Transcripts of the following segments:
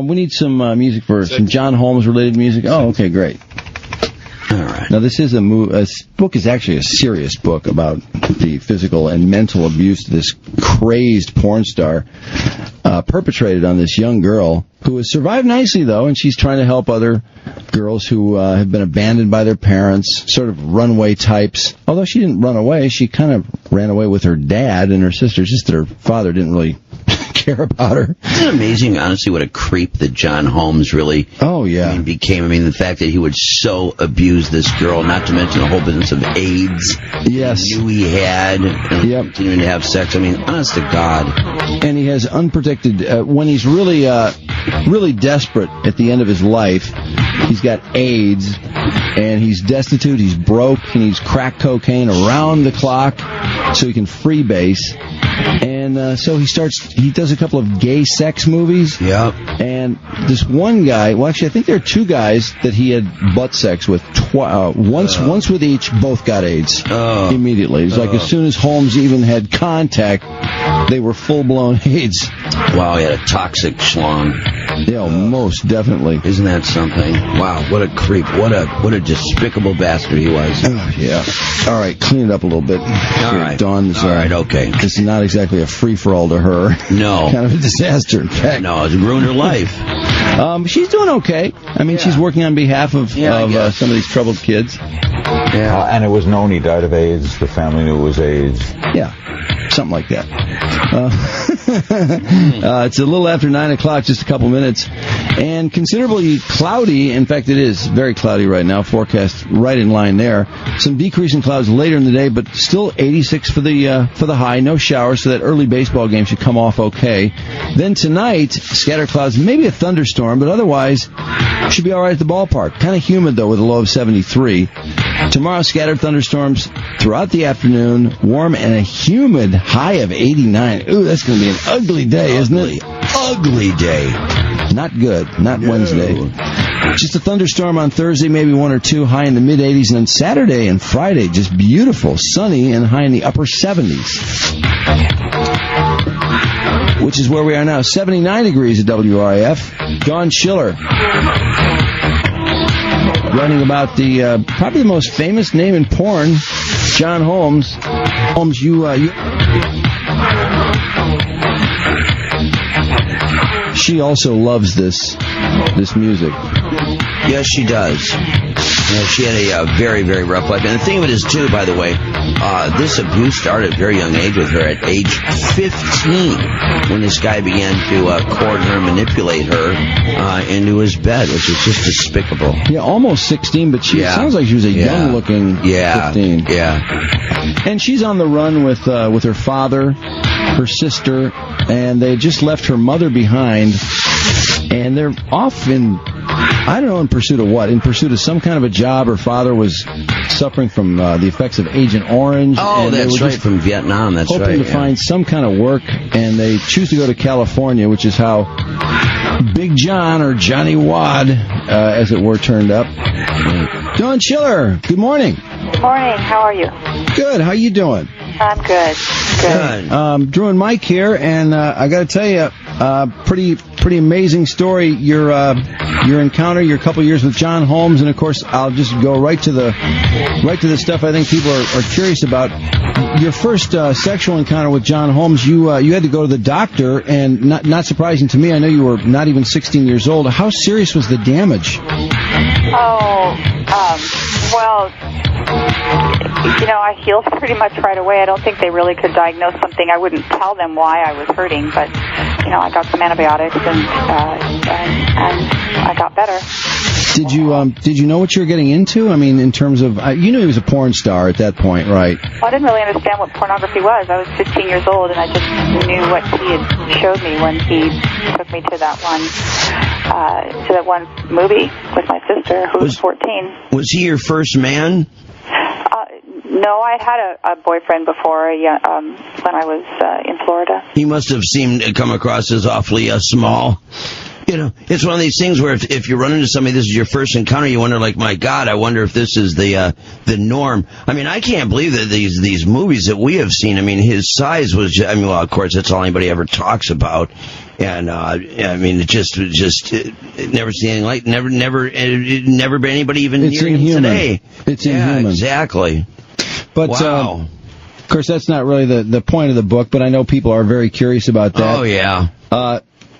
We need some music for some John Holmes related music. Oh, okay, great. All right. Now, this is a book is actually a serious book about the physical and mental abuse this crazed porn star perpetrated on this young girl who has survived nicely, though, and she's trying to help other girls who have been abandoned by their parents, sort of runaway types. Although she didn't run away, she kind of ran away with her dad and her sister. Just that her father didn't really care about her. Isn't it amazing, honestly, what a creep that John Holmes really became? I mean, the fact that he would so abuse this girl, not to mention the whole business of AIDS. Yes. He knew he had, and continuing to have sex. I mean, honest to God. And he has unprotected, when he's really desperate at the end of his life, he's got AIDS, and he's destitute, he's broke, and he's crack cocaine around the clock so he can freebase. And so he does a couple of gay sex movies. Yeah. And this one guy, well, actually, I think there are two guys that he had butt sex with. Once with each, both got AIDS immediately. It's like as soon as Holmes even had contact, they were full-blown AIDS. Wow, he had a toxic schlong. Yeah, most definitely. Isn't that something? Wow, what a creep. What a despicable bastard he was. Oh, yeah. All right, clean it up a little bit. All right. Dawn's, all right, okay. This is not exactly a free-for-all to her. No. Kind of a disaster, in fact. No, it's ruined her life. She's doing okay. I mean, she's working on behalf of some of these troubled kids. Yeah. And it was known he died of AIDS. The family knew it was AIDS. Yeah. Something like that. It's a little after 9 o'clock, just a couple minutes, and considerably cloudy. In fact, it is very cloudy right now. Forecast right in line there. Some decrease in clouds later in the day, but still 86 for the high. No showers, so that early baseball game should come off okay. Then tonight, scattered clouds, maybe a thunderstorm, but otherwise should be all right at the ballpark. Kind of humid though, with a low of 73. Tomorrow, scattered thunderstorms throughout the afternoon, warm and a humid high of 89. Ooh, that's going to be an ugly day, isn't it? Ugly day. Not good. Not Wednesday. Just a thunderstorm on Thursday, maybe one or two, high in the mid-80s. And then Saturday and Friday, just beautiful, sunny, and high in the upper 70s. Which is where we are now. 79 degrees at WRIF. Dawn Schiller. Running about the probably the most famous name in porn, John Holmes. Holmes, she also loves this music. Yes, she does. Yeah, she had a very, very rough life. And the thing of it is, too, by the way, this abuse started at a very young age with her at age 15 when this guy began to court her and manipulate her into his bed, which is just despicable. Yeah, almost 16, but she sounds like she was a young-looking 15. Yeah. And she's on the run with her father, her sister, and they just left her mother behind, and they're off in pursuit of what? In pursuit of some kind of a job. Her father was suffering from the effects of Agent Orange. Oh, that's right, from Vietnam, that's right. Hoping to find some kind of work, and they choose to go to California, which is how Big John, or Johnny Wad, as it were, turned up. Dawn Schiller, good morning. Good morning, how are you? Good, how you doing? I'm good. Drew and Mike here, and I got to tell you, pretty amazing story. Your encounter, your couple years with John Holmes, and of course, I'll just go right to the stuff I think people are curious about. Your first sexual encounter with John Holmes, you had to go to the doctor, and not surprising to me, I know you were not even 16 years old. How serious was the damage? Well, I healed pretty much right away. I don't think they really could diagnose something. I wouldn't tell them why I was hurting, but, I got some antibiotics and I got better. Did you know what you were getting into? I mean, in terms of, you knew he was a porn star at that point, right? Well, I didn't really understand what pornography was. I was 15 years old, and I just knew what he had showed me when he took me to that one movie with my sister, who was 14. Was he your first man? No, I had a boyfriend before when I was in Florida. He must have seemed to come across as awfully small. It's one of these things where if you run into somebody, this is your first encounter, you wonder, like, my God, I wonder if this is the norm. I mean, I can't believe that these movies that we have seen, I mean, his size was, of course, that's all anybody ever talks about. And I mean, it never seen anything like, never been anybody even It's near him inhuman. today. It's yeah, inhuman. Exactly. But wow. of course, that's not really the point of the book. But I know people are very curious about that. Oh yeah.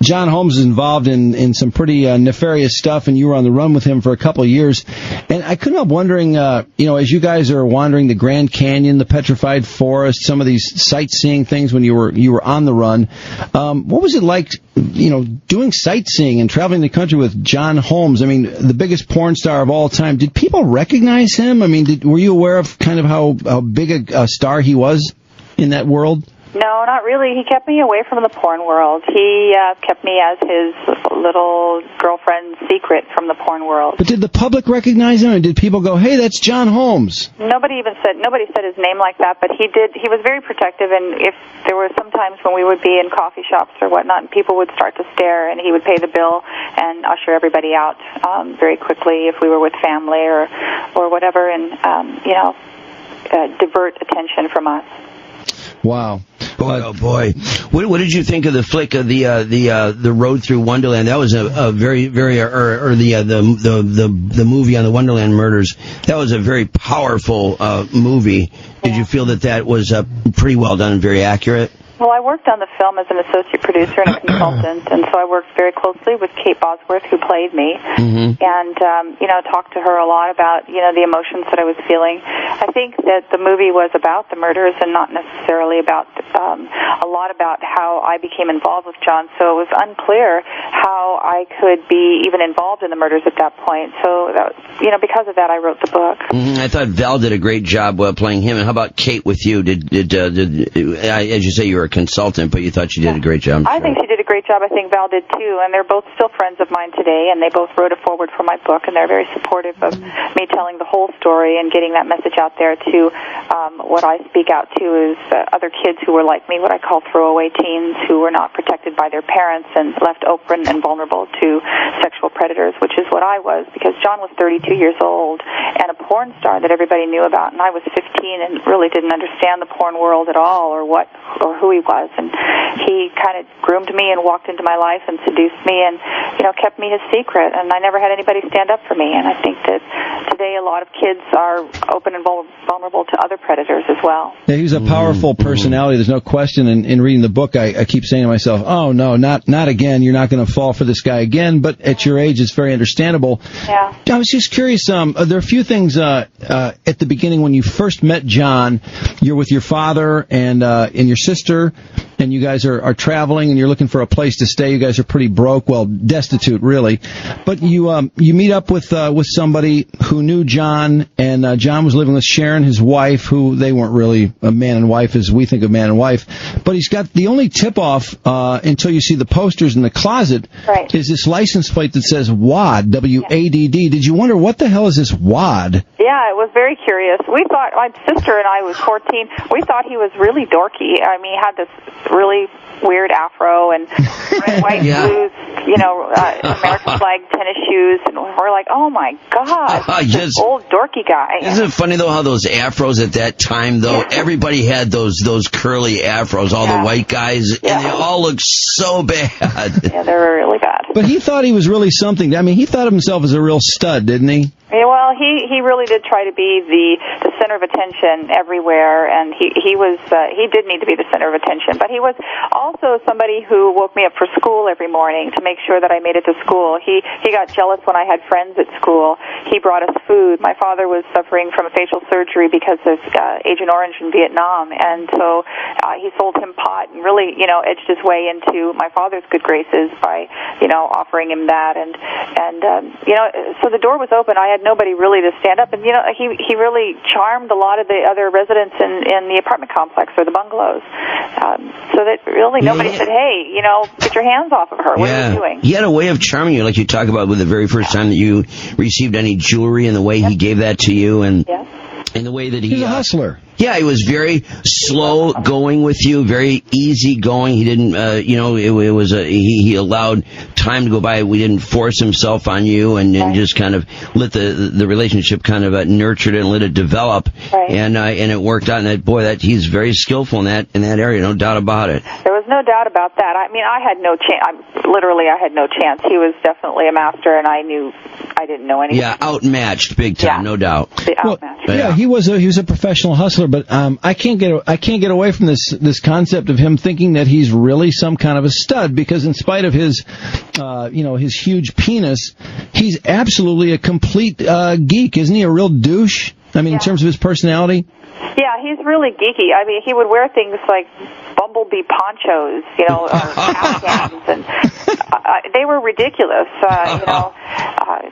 John Holmes is involved in some pretty nefarious stuff, and you were on the run with him for a couple of years. And I couldn't help wondering, as you guys are wandering the Grand Canyon, the Petrified Forest, some of these sightseeing things when you were on the run, what was it like, doing sightseeing and traveling the country with John Holmes? I mean, the biggest porn star of all time. Did people recognize him? I mean, were you aware of kind of how big a star he was in that world? No, not really. He kept me away from the porn world. He kept me as his little girlfriend's secret from the porn world. But did the public recognize him, and did people go, "Hey, that's John Holmes"? Nobody said his name like that, but he did. He was very protective, and if there were some times when we would be in coffee shops or whatnot, and people would start to stare, and he would pay the bill and usher everybody out very quickly if we were with family or whatever, and divert attention from us. Wow. Boy, oh boy! What did you think of the flick of the Road Through Wonderland? That was a very the movie on the Wonderland Murders. That was a very powerful movie. Did you feel that was pretty well done and very accurate? Well, I worked on the film as an associate producer and a consultant, and so I worked very closely with Kate Bosworth, who played me, and talked to her a lot about the emotions that I was feeling. I think that the movie was about the murders and not necessarily about a lot about how I became involved with John. So it was unclear how I could be even involved in the murders at that point. So because of that, I wrote the book. I thought Val did a great job playing him. And how about Kate with you? Did as you say, you were a consultant, but you thought she did a great job? I think she did a great job. I think Val did too, and they're both still friends of mine today, and they both wrote a foreword for my book, and they're very supportive of me telling the whole story and getting that message out there to what I speak out to is other kids who were like me, what I call throwaway teens, who were not protected by their parents and left open and vulnerable to sexual predators, which is what I was, because John was 32 years old and a porn star that everybody knew about, and I was 15 and really didn't understand the porn world at all or who he was, and he kind of groomed me and walked into my life and seduced me and kept me his secret, and I never had anybody stand up for me. And I think that today a lot of kids are open and vulnerable to other predators as well. Yeah, he was a powerful personality, there's no question. In reading the book, I keep saying to myself, oh no, not again, you're not going to fall for this guy again, but at your age it's very understandable. Yeah. I was just curious, there are a few things at the beginning when you first met John. You're with your father and your sister, and you guys are traveling, and you're looking for a place to stay. You guys are pretty broke, well, destitute, really. But you meet up with somebody who knew John, and John was living with Sharon, his wife, who they weren't really a man and wife as we think of man and wife. But he's got the only tip-off until you see the posters in the closet is this license plate that says WAD, W-A-D-D. Did you wonder, what the hell is this WAD? Yeah, it was very curious. We thought, my sister and I was 14, we thought he was really dorky. I mean, he had this really weird afro and red, white, blues, American flag tennis shoes, and we're like, oh my God, this old dorky guy. Isn't it funny though how those afros at that time though, everybody had those curly afros, all the white guys, and they all looked so bad. Yeah, they were really bad. But he thought he was really something. I mean, he thought of himself as a real stud, didn't he? Yeah, well, he really did try to be the center of attention everywhere, and he did need to be the center of attention. But he was also somebody who woke me up for school every morning to make sure that I made it to school. He got jealous when I had friends at school. He brought us food. My father was suffering from a facial surgery because of Agent Orange in Vietnam, and so he sold him pot and really, edged his way into my father's good graces by, offering him that, and so the door was open. I had nobody really to stand up, and he really charmed a lot of the other residents in the apartment complex or the bungalows, so that really nobody said, hey, get your hands off of her. What are you doing? He had a way of charming you, like you talk about with the very first time that you received any jewelry, and the way he gave that to you, and in the way that he's a hustler. Yeah, he was very slow going with you, very easy going. He didn't, he allowed time to go by. We didn't force himself on you, and just kind of let the relationship kind of nurtured it and let it develop. Right. And it worked out. And he's very skillful in that area, no doubt about it. There was no doubt about that. I mean, I had no chance. I had no chance. He was definitely a master, and I didn't know anything. Yeah, outmatched big time, no doubt. Well, he was a professional hustler, but I can't get away from this concept of him thinking that he's really some kind of a stud, because in spite of his his huge penis, he's absolutely a complete geek, isn't he? A real douche. I mean, in terms of his personality. Yeah, he's really geeky. I mean, he would wear things like bumblebee ponchos, or Afghans, and they were ridiculous.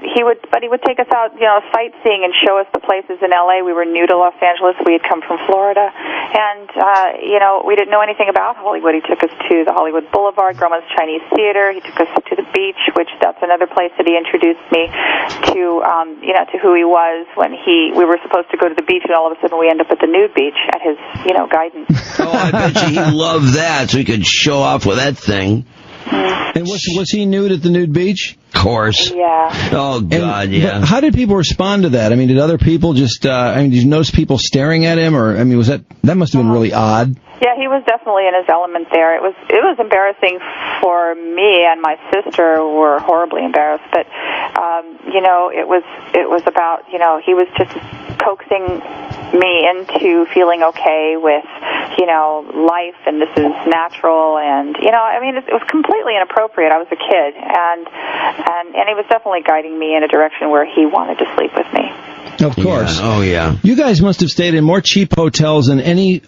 He would take us out, sightseeing and show us the places in L.A. We were new to Los Angeles. We had come from Florida, and we didn't know anything about Hollywood. He took us to the Hollywood Boulevard, Grauman's Chinese Theater. He took us to the beach, which that's another place that he introduced me to, to who he was when we were supposed to go to the beach, and all of a sudden we end up at the nude beach at his, guidance. Oh, I bet you he loved that, so he could show off with that thing. And was he nude at the nude beach? Of course. Yeah. Oh, God, yeah. But how did people respond to that? I mean, did other people just, did you notice people staring at him? Or, I mean, that must have been really odd. Yeah, he was definitely in his element there. It was embarrassing for me, and my sister were horribly embarrassed. But it was about he was just coaxing me into feeling okay with life, and this is natural, and it was completely inappropriate. I was a kid, and he was definitely guiding me in a direction where he wanted to sleep with me. Of course. Yeah. Oh, yeah. You guys must have stayed in more cheap hotels than any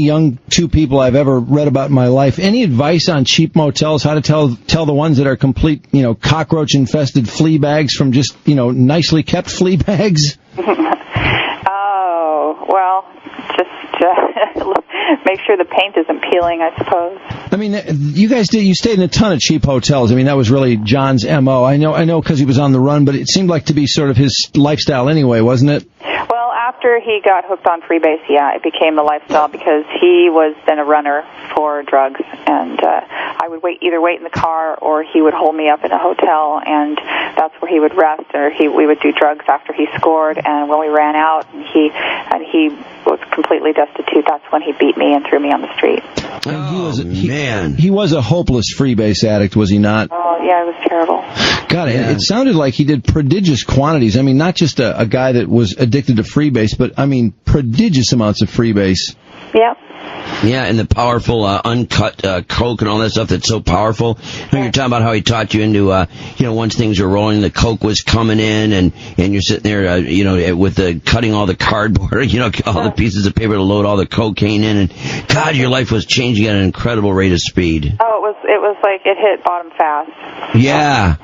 young two people I've ever read about in my life. Any advice on cheap motels? How to tell the ones that are complete, cockroach-infested flea bags from just, nicely kept flea bags? Oh, well, just make sure the paint isn't peeling, I suppose. I mean, you stayed in a ton of cheap hotels. I mean, that was really John's M.O. I know because he was on the run, but it seemed like to be sort of his lifestyle anyway, wasn't it? Well, after he got hooked on freebase, it became a lifestyle, because he was then a runner for drugs, and I would either wait in the car, or he would hold me up in a hotel, and that's where he would rest, or we would do drugs after he scored, and when we ran out and he was completely destitute, that's when he beat me and threw me on the street. Man. He was a hopeless freebase addict, was he not? Oh, yeah, it was terrible. God, it sounded like he did prodigious quantities. I mean, not just a guy that was addicted to freebase, but, I mean, prodigious amounts of freebase. Yep. Yeah, and the powerful uncut coke and all that stuff that's so powerful. You're talking about how he taught you into, once things were rolling, the coke was coming in, and you're sitting there, with cutting all the cardboard, all the pieces of paper to load all the cocaine in, and God, your life was changing at an incredible rate of speed. Oh, it was like it hit bottom fast. Yeah.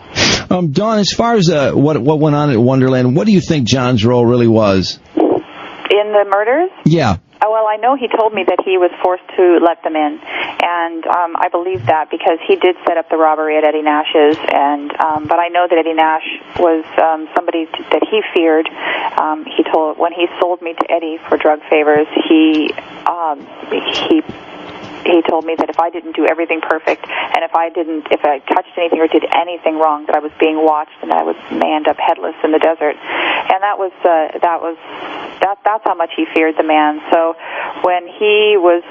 Dawn, as far as what went on at Wonderland, what do you think John's role really was? In the murders? Yeah. Well, I know he told me that he was forced to let them in, and I believe that because he did set up the robbery at Eddie Nash's, and but I know that Eddie Nash was somebody that he feared. When he sold me to Eddie for drug favors, he told me that if I didn't do everything perfect, and if I touched anything or did anything wrong, that I was being watched and I may end up headless in the desert. And that's how much he feared the man. So when he was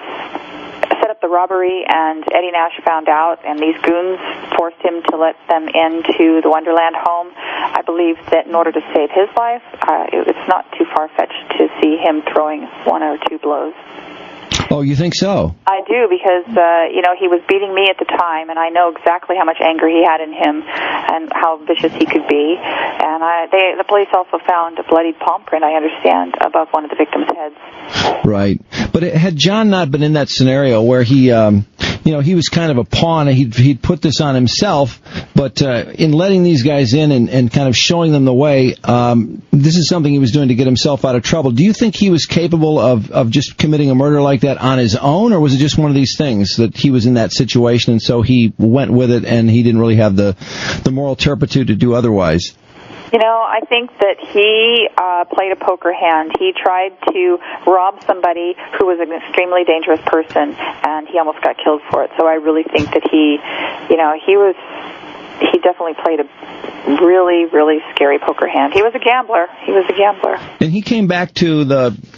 set up the robbery and Eddie Nash found out, and these goons forced him to let them into the Wonderland home, I believe that in order to save his life, it's not too far-fetched to see him throwing one or two blows. Oh, you think so? I do, because he was beating me at the time, and I know exactly how much anger he had in him and how vicious he could be. And the police also found a bloodied palm print, I understand, above one of the victims' heads. Right. But had John not been in that scenario where he was kind of a pawn, he'd put this on himself, but in letting these guys in and kind of showing them the way, this is something he was doing to get himself out of trouble. Do you think he was capable of just committing a murder like that on his own, or was it just one of these things that he was in that situation and so he went with it and he didn't really have the moral turpitude to do otherwise? You know, I think that he played a poker hand. He tried to rob somebody who was an extremely dangerous person, and he almost got killed for it. So I really think that he definitely played a really, really scary poker hand. He was a gambler. And he came back to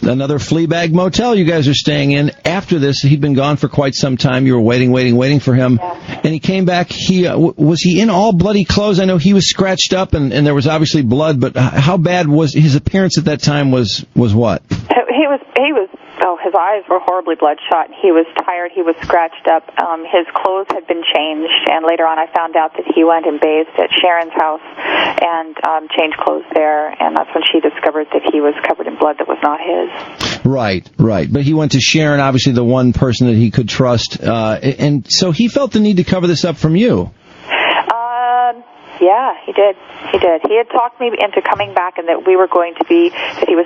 another Fleabag motel you guys are staying in after this. He'd been gone for quite some time. You were waiting for him. Yeah. And he came back. Was he in all bloody clothes? I know he was scratched up, and there was obviously blood, but how bad was his appearance at that time was what? He was his eyes were horribly bloodshot. He was tired. He was scratched up. His clothes had been changed, and later on I found out that he went and bathed at Sharon's house and changed clothes there, and that's when she discovered that he was covered in blood that was not his. Right. But he went to Sharon, obviously the one person that he could trust, and so he felt the need to cover this up from you. Yeah, he did. He had talked me into coming back, and that he was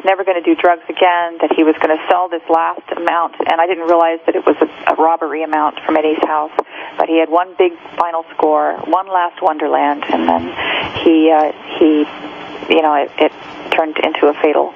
never going to do drugs again, that he was going to sell this last amount, and I didn't realize that it was a robbery amount from Eddie's house. But he had one big final score, one last Wonderland, and then it turned into a fatal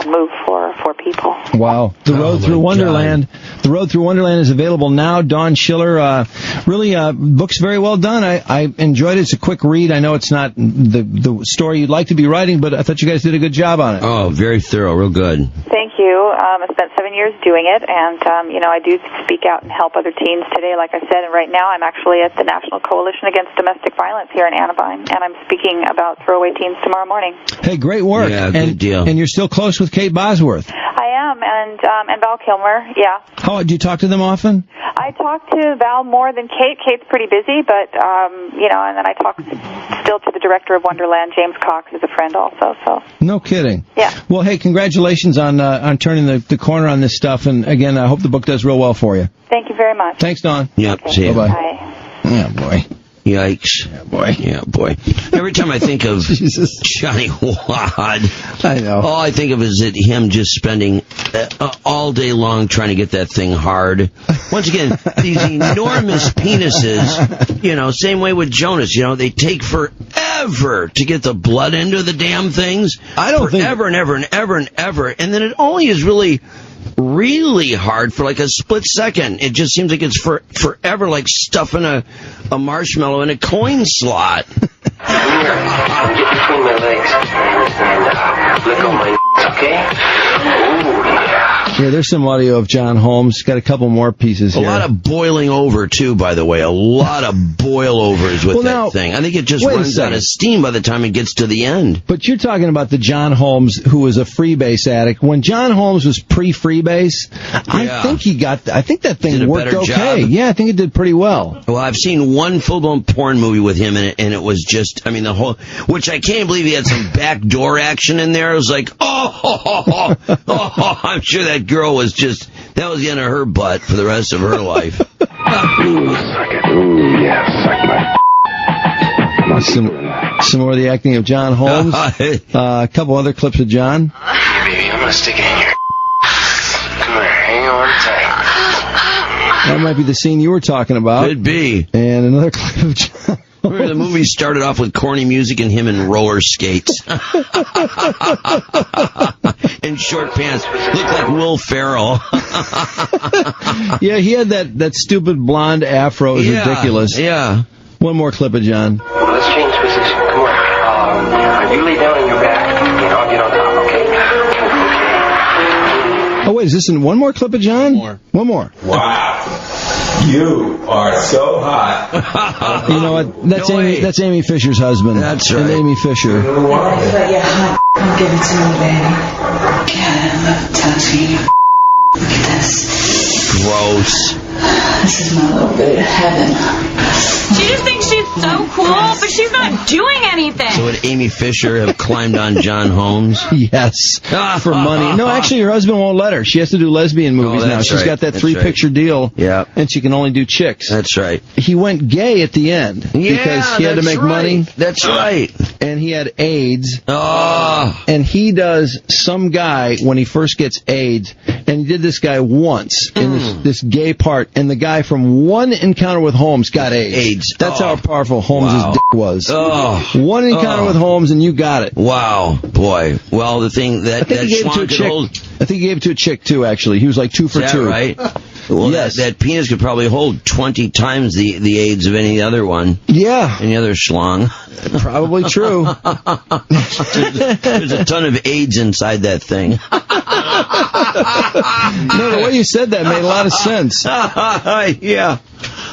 move for people. Wow. The Road Through Wonderland. The Road Through Wonderland is available now. Dawn Schiller, really, book's very well done. I enjoyed it. It's a quick read. I know it's not the story you'd like to be writing, but I thought you guys did a good job on it. Oh, very thorough. Real good. Thank you. I spent 7 years doing it, and, I do speak out and help other teens today, like I said, and right now I'm actually at the National Coalition Against Domestic Violence here in Annabine, and I'm speaking about throwaway teens tomorrow morning. Hey, great work. Yeah, good deal. And you're still close with Kate Bosworth. I am, and Val Kilmer, yeah. How do you talk to them often? I talk to Val more than Kate. Kate's pretty busy, but, and then I talk still to the director of Wonderland, James Cox, is a friend also, so. No kidding. Yeah. Well, hey, congratulations on turning the corner on this stuff, and again, I hope the book does real well for you. Thank you very much. Thanks, Dawn. Yep, Okay. see you. Bye-bye. Bye. Yeah, boy. Yikes. Yeah, boy. Every time I think of Johnny Wad, I know. all I think of is him just spending all day long trying to get that thing hard. Once again, these enormous penises, same way with Jonas, they take forever to get the blood into the damn things. I don't think... Forever and ever and ever and ever. And then it only is really hard for like a split second. It just seems like it's forever, like stuffing a marshmallow in a coin slot. Get between my legs and lick on my okay? Ooh, yeah. Yeah, there's some audio of John Holmes. Got a couple more pieces here. A lot of boiling over, too, by the way. A lot of boil-overs with that thing. I think it just runs out of steam by the time it gets to the end. But you're talking about the John Holmes who was a freebase addict. When John Holmes was pre-freebase, I think that thing did a worked better okay. job. Yeah, I think it did pretty well. Well, I've seen one full-blown porn movie with him in it, and it was just, the whole, which I can't believe he had some backdoor action in there. It was like, I'm sure that girl was just, that was the end of her butt for the rest of her life. Ooh, suck it. Ooh, yeah, suck my... Some more of the acting of John Holmes. A couple other clips of John. Here, baby, I'm gonna stick it in your... Come here, hang on tight. That might be the scene you were talking about. Could be. And another clip of John. Remember the movie started off with corny music and him in roller skates. And short pants. Looked like Will Ferrell. Yeah, he had that stupid blonde afro. It was ridiculous. Yeah. One more clip of John. Well, let's change position. Come on. You lay down on your back, and I'll get on top, okay? Oh, wait, is this in one more clip of John? One more. Wow. You are so hot. You know what? That's Amy Fisher's husband. That's right. And Amy Fisher. But you're hot. Come give it to me, baby. God, I love touching you. Look at this. Gross. This is my little bit of heaven. She just thinks she's so cool, but she's not doing anything. So would Amy Fisher have climbed on John Holmes? Yes. For money. No, actually, her husband won't let her. She has to do lesbian movies now. She's got that 3-picture deal. Yeah. And she can only do chicks. That's right. He went gay at the end. Because he had to make money. That's right. And he had AIDS. Oh. And he does some guy when he first gets AIDS. And and he did this guy once in this gay part, and the guy from one encounter with Holmes got AIDS. That's how powerful Holmes' dick was. One encounter with Holmes, and you got it. Wow, boy. Well, the thing that schlong could hold... I think he gave it to a chick, too, actually. He was like 2 for 2. Is that right? Well, yes. that penis could probably hold 20 times the AIDS of any other one. Yeah. Any other schlong. Probably true. There's a ton of AIDS inside that thing. No, the way you said that made a lot of sense. Yeah.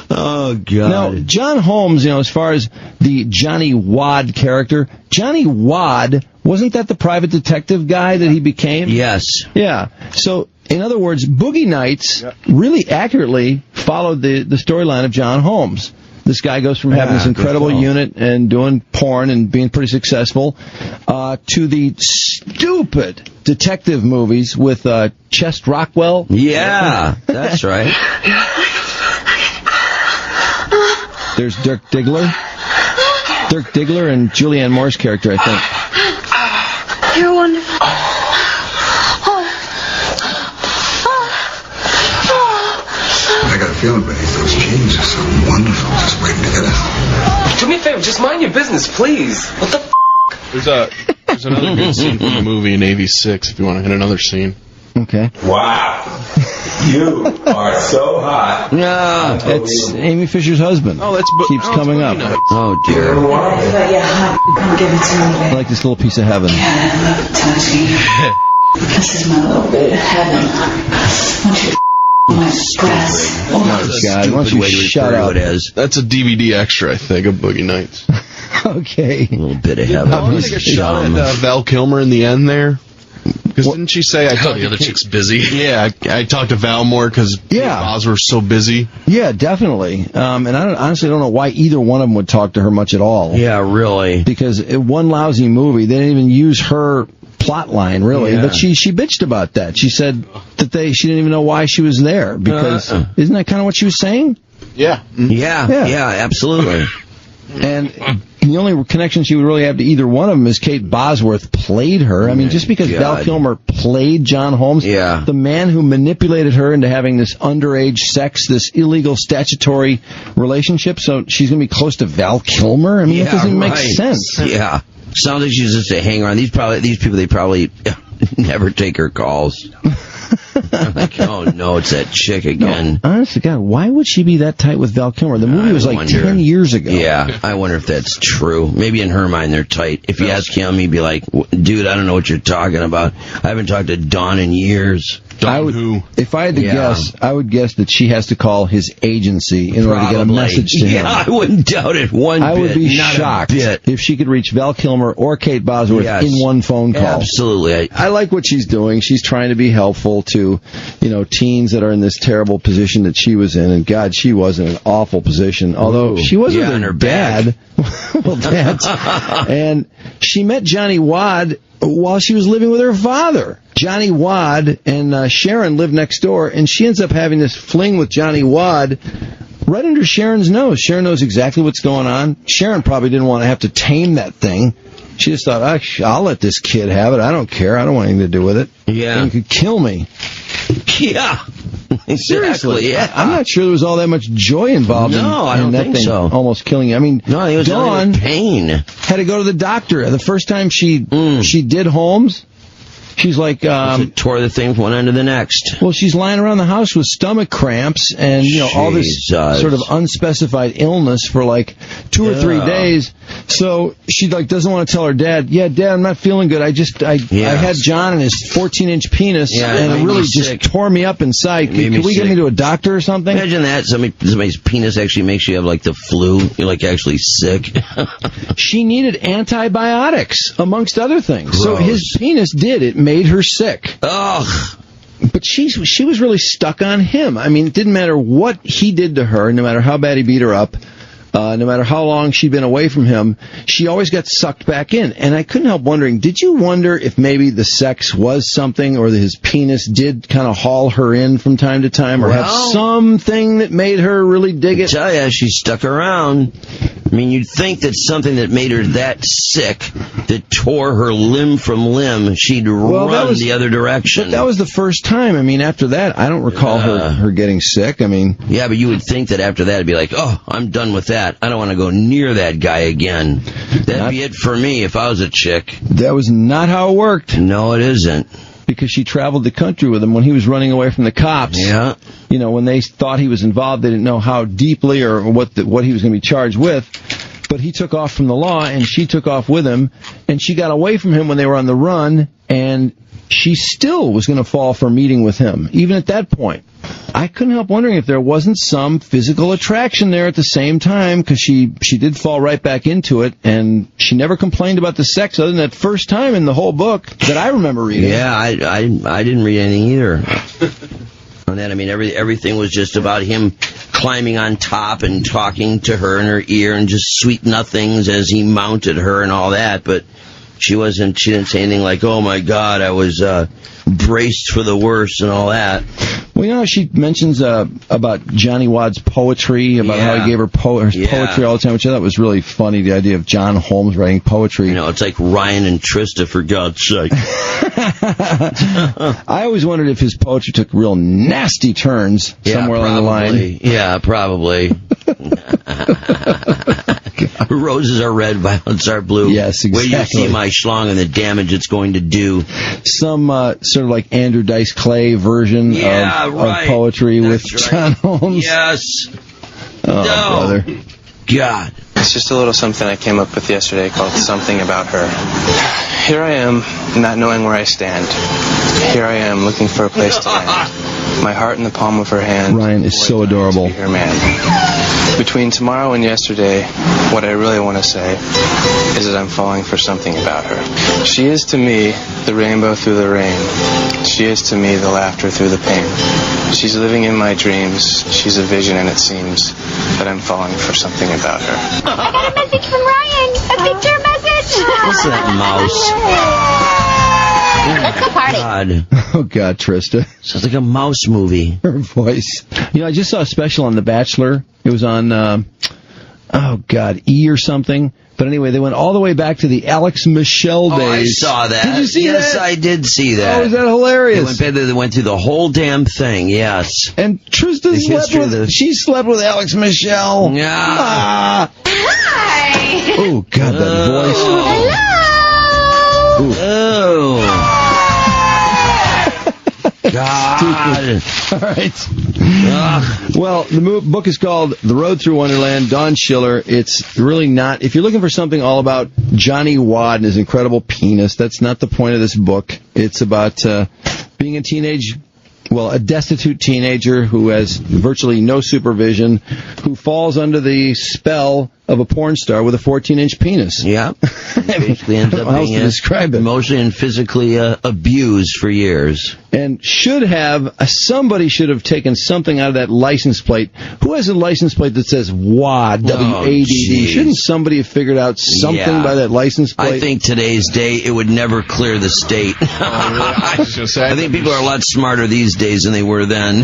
Oh, God. Now, John Holmes, as far as the Johnny Wad character, Johnny Wad, wasn't that the private detective guy that he became? Yes. Yeah. So, in other words, Boogie Nights really accurately followed the storyline of John Holmes. This guy goes from having this incredible unit and doing porn and being pretty successful to the stupid detective movies with Chest Rockwell. Yeah, that's right. There's Dirk Diggler. Dirk Diggler and Julianne Moore's character, I think. You're wonderful. I got a feeling beneath those jeans there's something wonderful just waiting to get out. Do me a favor, just mind your business, please. What the f***? There's another good scene from the movie in AV6 if you want to hit another scene. Okay. Wow. You are so hot. Yeah. It's Amy Fisher's husband. Oh, that's keeps coming up. Oh, dear. But you're hot. Come give it to me, I baby. like this little piece of heaven. God, I love touching you. This is my little bit of heaven. I want you to my breast. Oh, God, why don't you shut up? That's a DVD extra, I think, of Boogie Nights. Okay. A little bit of heaven. I think a shot at Val Kilmer in the end there. Because didn't she say, the other chick's busy? Yeah, I talked to Val more because Bosworth's so busy. Yeah, definitely. And I honestly don't know why either one of them would talk to her much at all. Yeah, really. Because one lousy movie, they didn't even use her plot line, really. Yeah. But she bitched about that. She said that she didn't even know why she was there. Because isn't that kind of what she was saying? Yeah. Yeah, absolutely. And the only connection she would really have to either one of them is Kate Bosworth played her. I mean, just because Val Kilmer played John Holmes, the man who manipulated her into having this underage sex, this illegal statutory relationship, so she's going to be close to Val Kilmer? I mean, that doesn't even make sense. Yeah. Sounds like she's just a hanger-on. These people, they probably never take her calls. Like, oh no, it's that chick again. No, honestly, God, why would she be that tight with Val Kilmer? The movie was like 10 years ago. Yeah, I wonder if that's true. Maybe in her mind they're tight. If you ask him, he'd be like, dude, I don't know what you're talking about. I haven't talked to Dawn in years. If I had to guess, I would guess that she has to call his agency in order to get a message to him. Yeah, I wouldn't doubt it one bit. I would be shocked if she could reach Val Kilmer or Kate Bosworth in one phone call. Absolutely. I like what she's doing. She's trying to be helpful to, teens that are in this terrible position that she was in. And God, she was in an awful position. Although she wasn't her dad. Well, and she met Johnny Wad while she was living with her father. Johnny Wad and Sharon live next door, and she ends up having this fling with Johnny Wad right under Sharon's nose. Sharon knows exactly what's going on. Sharon probably didn't want to have to tame that thing. She just thought, I'll let this kid have it. I don't care. I don't want anything to do with it. Yeah. And it could kill me. Yeah. Seriously, yeah. I'm not sure there was all that much joy involved in that thing almost killing you. I mean, Dawn pain. had to go to the doctor. The first time she did Holmes, she's like... tore the thing from one end to the next. Well, she's lying around the house with stomach cramps and, all this sort of unspecified illness for like 2 or 3 days. So she doesn't want to tell her dad, Dad, I'm not feeling good. I had John and his 14-inch penis and it really just tore me up inside. Can we get me to a doctor or something? Imagine that. Somebody's penis actually makes you have like the flu. You're like actually sick. She needed antibiotics, amongst other things. Gross. So his penis it made her sick. Ugh. But she was really stuck on him. I mean, it didn't matter what he did to her, no matter how bad he beat her up, no matter how long she'd been away from him, she always got sucked back in. And I couldn't help wondering, did you wonder if maybe the sex was something, or that his penis did kind of haul her in from time to time, or have something that made her really dig it? I tell ya, she stuck around. I mean, you'd think that something that made her that sick, that tore her limb from limb, she'd run the other direction. But that was the first time. I mean, after that, I don't recall her getting sick. I mean... Yeah, but you would think that after that, it'd be like, oh, I'm done with that. I don't want to go near that guy again. That'd be it for me if I was a chick. That was not how it worked. No, it isn't. Because she traveled the country with him when he was running away from the cops. Yeah. You know, when they thought he was involved, they didn't know how deeply or what he was going to be charged with. But he took off from the law, and she took off with him, and she got away from him when they were on the run, and she still was going to fall for meeting with him, even at that point. I couldn't help wondering if there wasn't some physical attraction there at the same time, because she did fall right back into it, and she never complained about the sex other than that first time in the whole book that I remember reading. Yeah, I didn't read anything either. On that, I mean, everything was just about him climbing on top and talking to her in her ear and just sweet nothings as he mounted her and all that, but she didn't say anything like, oh my God, I was braced for the worst and all that. Well, you know, she mentions about Johnny Wadd's poetry, about how he gave her poetry all the time, which I thought was really funny, the idea of John Holmes writing poetry. You know, it's like Ryan and Trista, for God's sake. I always wondered if his poetry took real nasty turns somewhere along the line. Yeah, probably. Roses are red, violets are blue. Yes, exactly. Wait till you see my schlong and the damage it's going to do. Some sort of like Andrew Dice Clay version of poetry with John Holmes. Yes. Oh, brother. God. It's just a little something I came up with yesterday called Something About Her. Here I am, not knowing where I stand. Here I am, looking for a place to land. My heart in the palm of her hand. Ryan is so adorable. Her man. Between tomorrow and yesterday, what I really want to say is that I'm falling for something about her. She is to me the rainbow through the rain. She is to me the laughter through the pain. She's living in my dreams. She's a vision, and it seems that I'm falling for something about her. I got a message from Ryan. A picture message. What's that mouse? Let's go party. God. Oh, God, Trista. Sounds like a mouse movie. Her voice. You know, I just saw a special on The Bachelor. It was on, E! or something. But anyway, they went all the way back to the Alex Michelle days. Oh, I saw that. Did you see that? Yes, I did see that. Oh, is that hilarious? They went through the whole damn thing, yes. And Trista she slept with Alex Michelle. Yeah. Hi. Oh, God, that voice. Hello. Oh. God. All right. Well, the book is called The Road Through Wonderland, Dawn Schiller. It's really not... If you're looking for something all about Johnny Wadd and his incredible penis, that's not the point of this book. It's about being a destitute teenager who has virtually no supervision, who falls under the spell of a porn star with a 14-inch penis. Yeah. Basically ends up being emotionally and physically abused for years. And somebody should have taken something out of that license plate. Who has a license plate that says WAD, W-A-D-D? Shouldn't somebody have figured out something by that license plate? I think today's day, it would never clear the state. I think people are a lot smarter these days than they were then.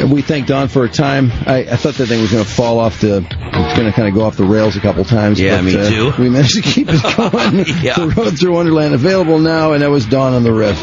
We thank Dawn for her time. I thought that thing was going to fall off it's going to kind of go off the rails a couple times. Yeah, but, me too. We managed to keep it going. The Road Through Wonderland available now, and that was Dawn on the WRIF.